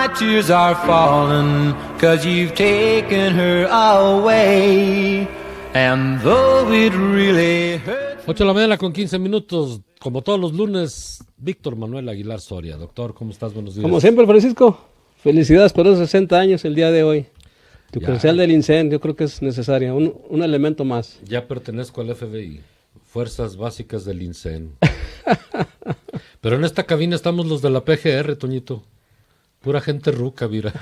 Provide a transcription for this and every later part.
my tears are falling, 'cause you've taken her away. And though it really hurts... 8 de la mañana con 15 minutos, como todos los lunes, Víctor Manuel Aguilar Soria. Doctor, ¿cómo estás? Buenos días. Como siempre, Francisco, felicidades por los 60 años el día de hoy. Tu credencial del INSEN, yo creo que es necesaria, un elemento más. Ya pertenezco al FBI, Fuerzas Básicas del INSEN. Pero en esta cabina estamos los de la PGR, Toñito. Pura gente ruca, mira.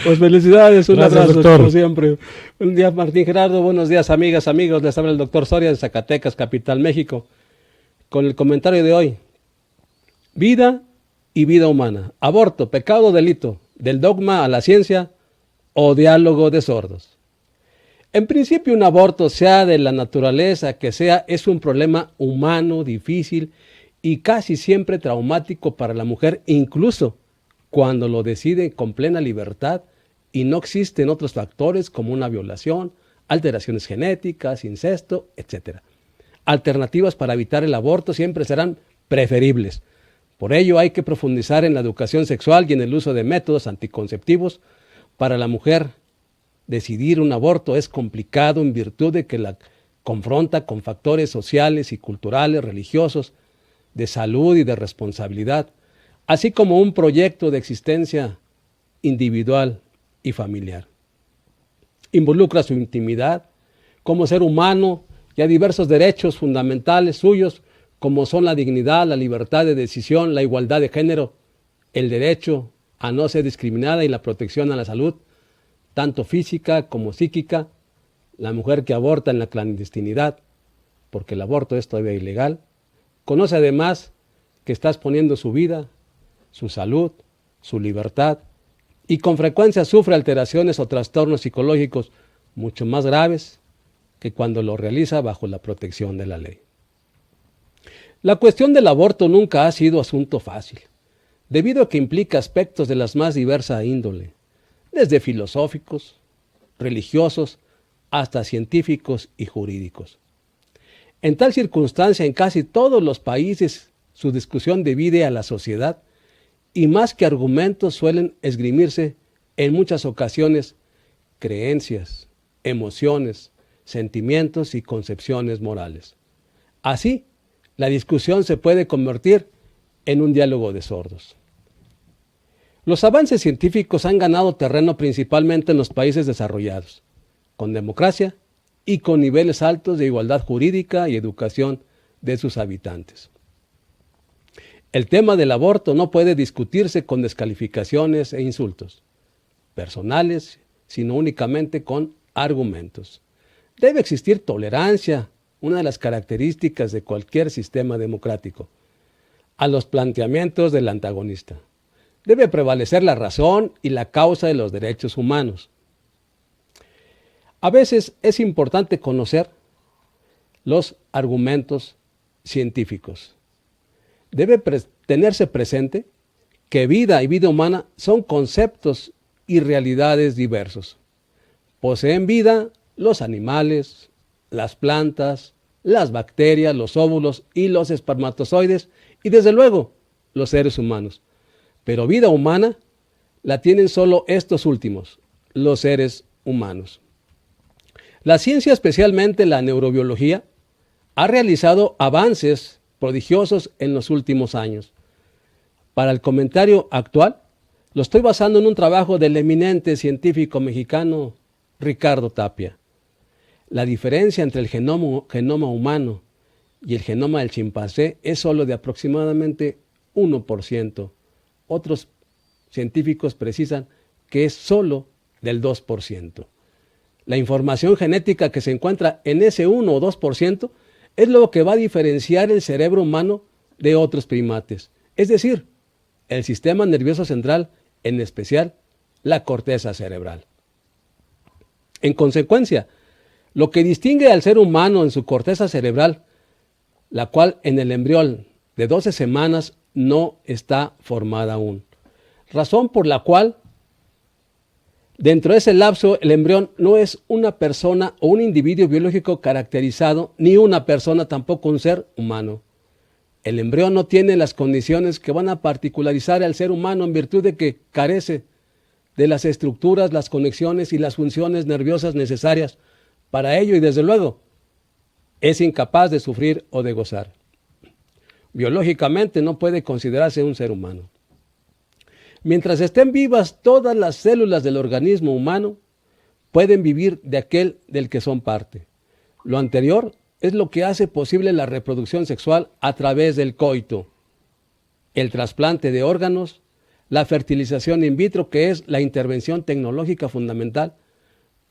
Pues felicidades, un Gracias, abrazo, doctor. como siempre. Buenos días, Martín Gerardo, buenos días, amigas, amigos. Les habla el doctor Soria de Zacatecas, capital México, con el comentario de hoy. Vida y vida humana. Aborto, pecado o delito. Del dogma a la ciencia o diálogo de sordos. En principio, un aborto, sea de la naturaleza que sea, es un problema humano, difícil y casi siempre traumático para la mujer, incluso cuando lo decide con plena libertad y no existen otros factores como una violación, alteraciones genéticas, incesto, etc. Alternativas para evitar el aborto siempre serán preferibles. Por ello hay que profundizar en la educación sexual y en el uso de métodos anticonceptivos. Para la mujer, decidir un aborto es complicado en virtud de que la confronta con factores sociales y culturales, religiosos, de salud y de responsabilidad, así como un proyecto de existencia individual y familiar. Involucra su intimidad como ser humano y a diversos derechos fundamentales suyos, como son la dignidad, la libertad de decisión, la igualdad de género, el derecho a no ser discriminada y la protección a la salud, tanto física como psíquica. La mujer que aborta en la clandestinidad, porque el aborto es todavía ilegal, conoce además que está exponiendo su vida, su salud, su libertad, y con frecuencia sufre alteraciones o trastornos psicológicos mucho más graves que cuando lo realiza bajo la protección de la ley. La cuestión del aborto nunca ha sido asunto fácil, debido a que implica aspectos de las más diversa índole, desde filosóficos, religiosos, hasta científicos y jurídicos. En tal circunstancia, en casi todos los países, su discusión divide a la sociedad y más que argumentos suelen esgrimirse en muchas ocasiones creencias, emociones, sentimientos y concepciones morales. Así, la discusión se puede convertir en un diálogo de sordos. Los avances científicos han ganado terreno principalmente en los países desarrollados, con democracia y con niveles altos de igualdad jurídica y educación de sus habitantes. El tema del aborto no puede discutirse con descalificaciones e insultos personales, sino únicamente con argumentos. Debe existir tolerancia, una de las características de cualquier sistema democrático, a los planteamientos del antagonista. Debe prevalecer la razón y la causa de los derechos humanos. A veces es importante conocer los argumentos científicos. Debe tenerse presente que vida y vida humana son conceptos y realidades diversos. Poseen vida los animales, las plantas, las bacterias, los óvulos y los espermatozoides y desde luego los seres humanos. Pero vida humana la tienen solo estos últimos, los seres humanos. La ciencia, especialmente la neurobiología, ha realizado avances prodigiosos en los últimos años. Para el comentario actual, lo estoy basando en un trabajo del eminente científico mexicano Ricardo Tapia. La diferencia entre el genoma humano y el genoma del chimpancé es solo de aproximadamente 1%. Otros científicos precisan que es solo del 2%. La información genética que se encuentra en ese 1 o 2% es lo que va a diferenciar el cerebro humano de otros primates, es decir, el sistema nervioso central, en especial la corteza cerebral. En consecuencia, lo que distingue al ser humano en su corteza cerebral, la cual en el embrión de 12 semanas no está formada aún, razón por la cual dentro de ese lapso el embrión no es una persona o un individuo biológico caracterizado, ni una persona tampoco un ser humano. El embrión no tiene las condiciones que van a particularizar al ser humano en virtud de que carece de las estructuras, las conexiones y las funciones nerviosas necesarias para ello y desde luego es incapaz de sufrir o de gozar. Biológicamente no puede considerarse un ser humano. Mientras estén vivas todas las células del organismo humano, pueden vivir de aquel del que son parte. Lo anterior es lo que hace posible la reproducción sexual a través del coito, el trasplante de órganos, la fertilización in vitro, que es la intervención tecnológica fundamental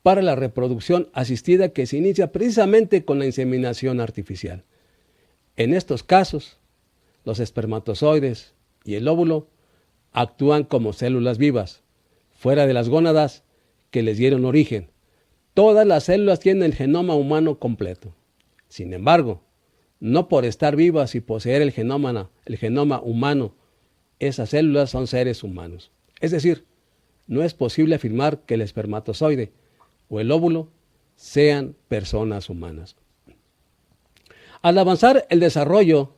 para la reproducción asistida que se inicia precisamente con la inseminación artificial. En estos casos, los espermatozoides y el óvulo actúan como células vivas, fuera de las gónadas que les dieron origen. Todas las células tienen el genoma humano completo. Sin embargo, no por estar vivas y poseer el genoma humano, esas células son seres humanos. Es decir, no es posible afirmar que el espermatozoide o el óvulo sean personas humanas. Al avanzar el desarrollo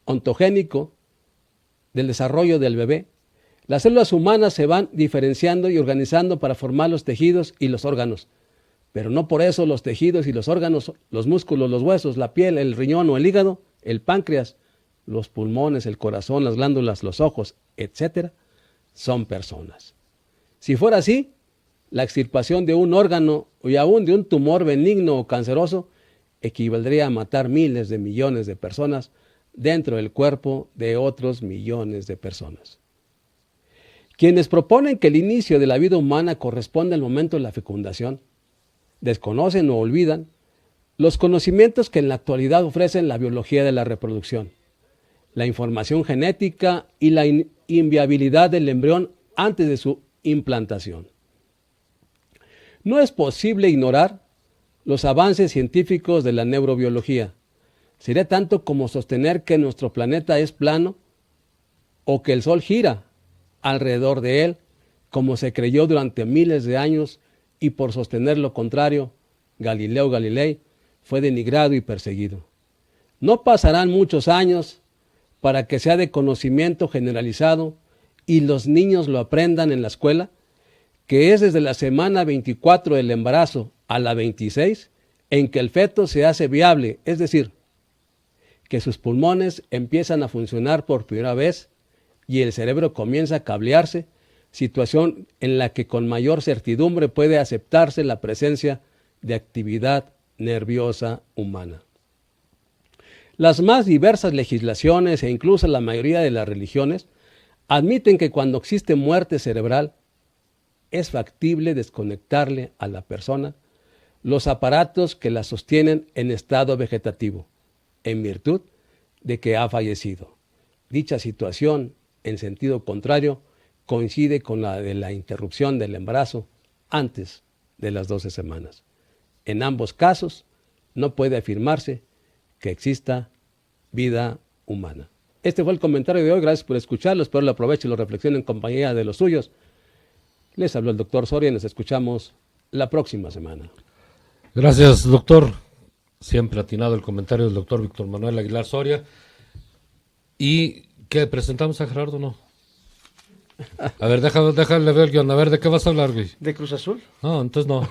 ontogénico del desarrollo del bebé, las células humanas se van diferenciando y organizando para formar los tejidos y los órganos. Pero no por eso los tejidos y los órganos, los músculos, los huesos, la piel, el riñón o el hígado, el páncreas, los pulmones, el corazón, las glándulas, los ojos, etc., son personas. Si fuera así, la extirpación de un órgano y aún de un tumor benigno o canceroso equivaldría a matar miles de millones de personas dentro del cuerpo de otros millones de personas. Quienes proponen que el inicio de la vida humana corresponde al momento de la fecundación, desconocen o olvidan los conocimientos que en la actualidad ofrecen la biología de la reproducción, la información genética y la inviabilidad del embrión antes de su implantación. No es posible ignorar los avances científicos de la neurobiología. Sería tanto como sostener que nuestro planeta es plano o que el Sol gira alrededor de él, como se creyó durante miles de años, y por sostener lo contrario, Galileo Galilei fue denigrado y perseguido. No pasarán muchos años para que sea de conocimiento generalizado y los niños lo aprendan en la escuela, que es desde la semana 24 del embarazo a la 26 en que el feto se hace viable, es decir, que sus pulmones empiezan a funcionar por primera vez y el cerebro comienza a cablearse, situación en la que con mayor certidumbre puede aceptarse la presencia de actividad nerviosa humana. Las más diversas legislaciones e incluso la mayoría de las religiones admiten que cuando existe muerte cerebral es factible desconectarle a la persona los aparatos que la sostienen en estado vegetativo, en virtud de que ha fallecido. Dicha situación, en sentido contrario, coincide con la de la interrupción del embarazo antes de las 12 semanas. En ambos casos, no puede afirmarse que exista vida humana. Este fue el comentario de hoy. Gracias por escucharlo. Espero lo aprovechen y lo reflexionen en compañía de los suyos. Les habló el doctor Soria y nos escuchamos la próxima semana. Gracias, doctor. Siempre atinado el comentario del doctor Víctor Manuel Aguilar Soria. ¿Y qué? ¿Presentamos a Gerardo o no? A ver, déjale ver el guión. A ver, ¿de qué vas a hablar, güey? ¿De Cruz Azul? No, entonces no.